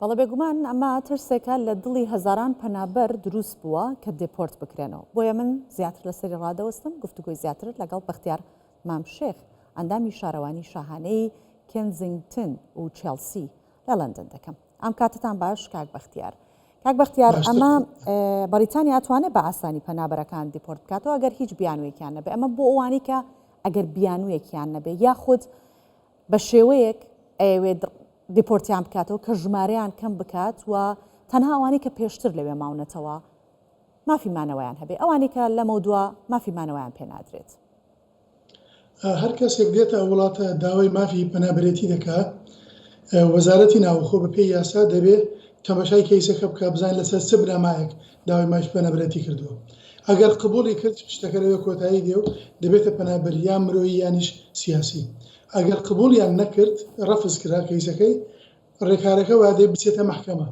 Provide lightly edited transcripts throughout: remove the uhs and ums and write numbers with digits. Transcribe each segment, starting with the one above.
بەڵێ بێگومان ئەمە ترسێکە لە دڵی هەزاران پەنابەر دروست بووە کە دێپۆرت بکرێنەوە. بۆیە من زیاتر لەسەری ڕادەوەستم گفتوگۆی زیاتر لەگەڵ بەختیار مامشێخ ئەندامی شارەوانی شاهانەی کێنزینگتن و چێلسی لە لەندەن دەکەم. ئەم کاتتان باش کاک بەختیار. کاک بەختیار ئەمە بەریتانیا ئەتوانێت بە ئاسانی پەنابەرەکان دیپۆرت بکاتەوە ئەگەر هیچ بیانوێکیان نەبێ. ئەمە بۆ ئەوانی کە ئەگەر بیانوێکیان نەبێ یاخود بە شێوەیەک ئەوێت دیپۆرتیان بکاتەوە کە ژمارەیان کەم بکات و تەنها ئەوانی کە پێشتر لەوێ ماونەتەوە مافی مانەوەیان هەبێ، ئەوانی کە لەمە دووە مافی مانەوەیان پێ نادرێت. هەر کەسێک دێتە وڵاتە داوای مافی پەنابەرێتی دەکات، وەزارەتی ناوخۆ بە پێی یاسا دەبێت تەماشای کەیسەکە بکە بزانین لەسەر چ بنامایەک داوای مافی پەنابەرێتی کردووە. ئەگەر قبوڵی کرد شتەکە لەوێ کۆتایی دێ و دەبێتە پەنابەر یان مرۆیی یانیش سیاسی. ئەگەر قبوڵیان نەکرد ڕەفز کرا کەیسەکەی ڕێکارەکە وا دێ بچێتە مەحکەمە،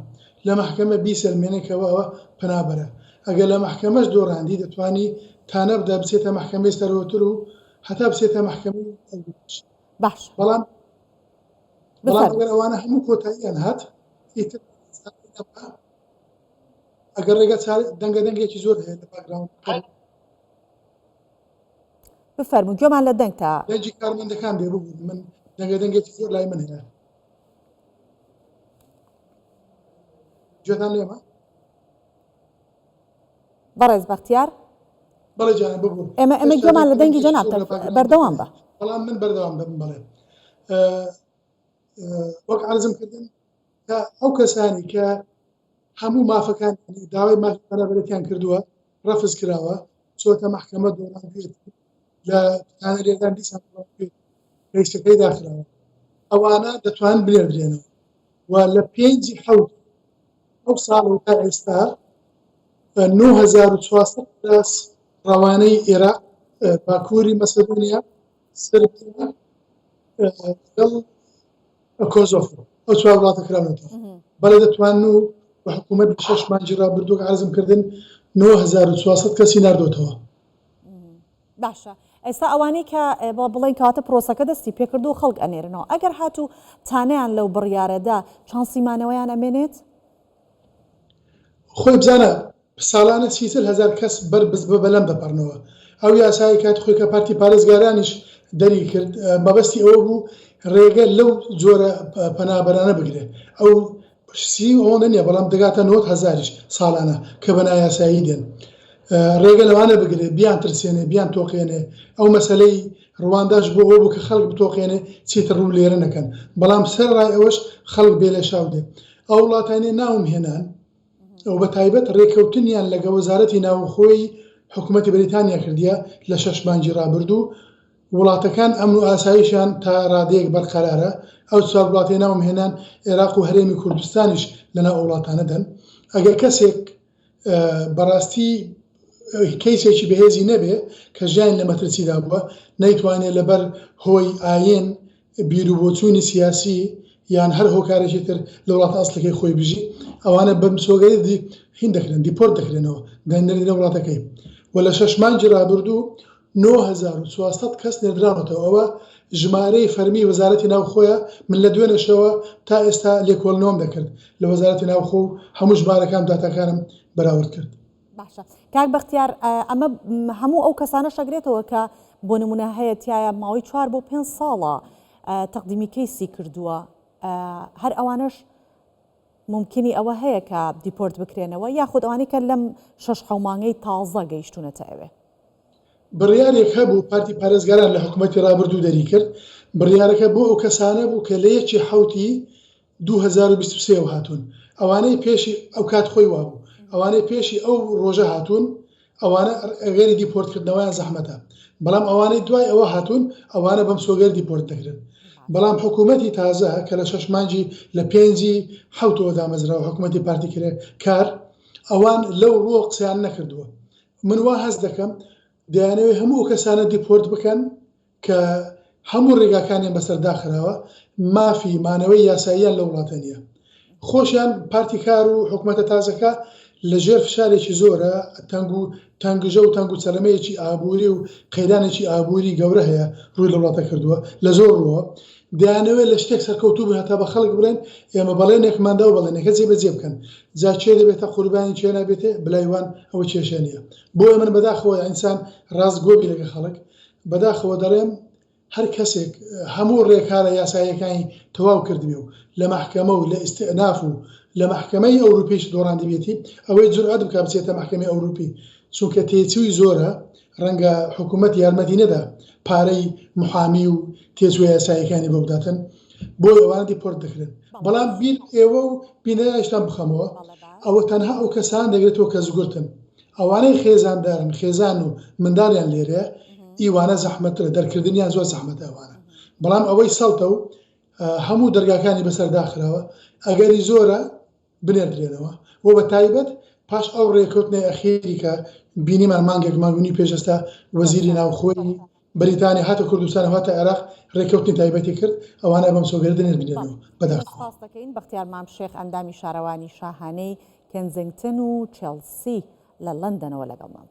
لە مەحکەمە بیسەلمێنێکەوە ئەوە پەنابەرە. ئەگەر لە مەحکەمەش دۆڕاندی دەتوانی تانە بدا بچێتە مەحکەمەی سەرۆتر و هەتا بچێتە مەحکەمەی باش. بەڵام ئەگەر ئەوانە هەموو کۆتاییان هات ئەگەر ڕێگە دەنگە دەنگێکی زۆر هەیە لە باگراوند بفەرموو گوێمان لە دەنگ تا لەنجی کارمەندەکان بێ ببوون من دەنگە دەنگێکی زۆر لای من هەیە. گوێتان لێمە؟ بەڕێز بەختیار بەڵێ جانە ببوون ئێمە گوێمان لە دەنگی جەناب بەردەوام بە. بەڵام من بەردەوام دەبم. بەڵێ وەک عەرزم کردن کە ئەو کەسانی کە هەموو مافەکان داوای مافی پەنابەرێتیان کردووە ڕەفز کراوە چۆتە مەحکەمە دۆڕان پێت لە پتانە لێدان دیسان ڕیسەکەی داخراوە، ئەوانە دەتوان بنێردرێنەوە و لە 5 حەوت ئەو ساڵ و تا ئێستا 9400 کەس ڕەوانەی عێراق، باکووری مەسەدۆنیا، سربیا، کۆزۆفۆ ئەو چوار وڵاتە کراونەتەوە. بەڵێ دەتوان و بە حکوومەت 6 مانگی ڕابردووکە عەرزم کردن 9400 کەسی ناردۆتەوە. باشە ئێستا ئەوانەی کە بڵێن کاتە پرۆسەکە دەستی پێکردو و خەڵک ئەنێرنەوە ئەگەر هاتوو تانیان لەو بڕیارەدا چانسیمانەوەیان ئەمێنێت؟ خۆی بزانە ساڵانە 300,000 کەس بەربز بە بەلەم دەپەڕنەوە. ئەو یاسایی کات خۆی کە پارتی پارێزگارانیش دەری کرد مەبەستی ئەوە بوو ڕێگە لەو جۆرە پەنابەرانە بگرێ. ئەو سی ئەوە نییە بەڵام دەگاتە 90,000 ساڵانە کە بە نایاسایی دێن. ڕێگە لەوانە بگرێ بیان ترسێنێ بیان تۆقێنێ. ئەو مەسەلەی ڕوانداش بۆ ئەوە بوو کە خەڵک بتۆقێنێ چیتر ڕوو لێرە نەکەن، بەڵام سەر ڕای ئەوەش خەڵک بێ لە شاو دێ. ئەو وڵاتانێ ناوم هێنان ئەو بە تایبەت ڕێکەوتنیان لەگە وەزارەتی ناوخۆی حکوومەتی بەریتانیا کردیە لە 6 مانگی ڕابردوو. وڵاتەکان ئەمن و ئاساییشیان تا ڕادەیەک بەرقەرارە. ئەو چوار وڵاتی ناوم هێنان عێراق و هەرێمی کوردستانیش لەناو وڵاتانە دەن. ئەگەر کەسێک بەڕاستی کەیسێکی بەهێزی نەبێ کە ژیان لە مەترسیدا بووە نەیتوانێت لەبەر هۆی ئاین بیرروبۆچوونی سیاسی یان هەر هۆکارێکی تر لە وڵاتە ئەسڵەکەی خۆی بژی، ئەوانە بەم سۆگەی هین دەکرێن دیپۆرت دەکرێنەوە دەنێردنە وڵاتەکەی. و لە 6 مانگی ڕابردوو 9400 کەس نێردراونەتەوە. ئەوە ژمارەی فەرمی وەزارەتی ناوخۆیە. من لە دوێنێشەوە تا ئێستا لێکۆڵنەوەم دەکرد لە وەزارەتی ناوخۆ و هەموو ژمارەکان داتاکانم بەراورد کرد. باشە کاک بەختیار ئەمە هەموو ئەو کەسانە شەگرێتەوە کە بۆ نمونە هەیە تایە ماوەی 4 بۆ 5 ساڵە تەقدیمی کەیسی کردووە، هەر ئەوانش ممکنی ئەوە هەیە کە دیپۆرت بکرێنەوە یاخود ئەوانەی کە لەم 6 مانگەی تازە گەیشتونەتە ئەوێ. بڕیارێک هەبوو پارتی پارێزگاران لە حکوومەتی ڕابردوو دەری کرد. بڕیارەکە بۆ ئەو کەسانە بوو کە لە 1 حەوتی 2023 هاتوون. ئەوانەی پێشی ئەو کات خۆی وابوو، ئەوانەی پێشی ئەو ڕۆژە هاتوون، ئەوانە غێری دیپۆرتکردنەوەیان زەحمەتە. بەڵام ئەوانەی دوای ئەوە هاتوون ئەوانە بەم سۆگەر دیپۆرت دەکرێن. بەڵام حکوومەتی تازە کە لە 6 مانگی لە 5 حەوتەوە دامەزراوە حکوومەتی پارتی کرێ کار، ئەوان لەو ڕۆ قسەیان نەکردووە. من وا هەست دەکەم دەیانەوێت هەموو کەسانە دیپۆرت بکەن کە هەموو ڕێگاکانیان بەسەرداخراوە مافی مانەوەی یاساییان لە وڵاتە نیە. خۆشیان پارتی کار و حکوومەتە تازەکە لە ژێر فشارێکی زۆرە تەنگژە و تەنگ و چەلەمەیەکی ئابووری و قەیرانێکی ئابووری گەورە هەیە ڕووی لە وڵاتە کردووە لە زۆر ڕۆوە. دەیانەوێت لە شتێک سەرکەوتوو بن هەتا بە خەڵک بڵێن ئێمە بەڵێنێکماندا و بەڵێنەکە جێبەجێ بکەن جا چێ دەبێتە قوربانی چێ نابێتێ بلایوان ئەوە کێشە نییە بۆیە من بەداخەوە ئینسان ڕاستگۆبی لەگە خەڵک بەداخەوە دەڵێم هەر کەسێک هەموو ڕێکارە یاساییەکانی تەواو کردبێ و لە محکەمە و لە ئیستئناف و لە محکەمەی ئەوروپیش دۆڕاندبێتی ئەوەی جورئەت بکە بچێتە محکەمەی ئەوروپی چونکە تێچووی زۆرە ڕەنگە حکوومەت یارمەتی نەدا پارەی محامی و تێچووی یاساییەکانی بە بداتن بۆی ئەوانە دیپۆرت دەکرێن بەڵام بیر ئێوە و بینەراشتان بخەمەوە ئەوە تەنها ئەو کەسان دەگرێتەوە کە زگورتن ئەوانەی خێزاندارن خێزان و منداڵیان لێرەیە ئیوانە زەحمەترە دەرکردنیان زۆر زەحمەتە ئەوانە بەڵام ئەوەی سەڵتە و هەموو دەرگاکانی بەسەر داخراوە ئەگەری زۆرە بنێردرێنەوە و بە تایبەت پاش ئەو ڕێکوتنی ئەخیری کە بینیمان مانگێک ماگونی پێشستا وەزیری ناوخۆی بریتانی هاتە کوردستان هاتە عێراق ڕێکوتنی تایبەتی کرد ئەوانە بەم سۆگەر دەنێردرێنەوە بەدەست دەکەین بەختیار مامشێخ ئەندامی شارەوانی شاهانەی کێنزینگتن و چێلسی لە لەندەنەوە لەگەڵمان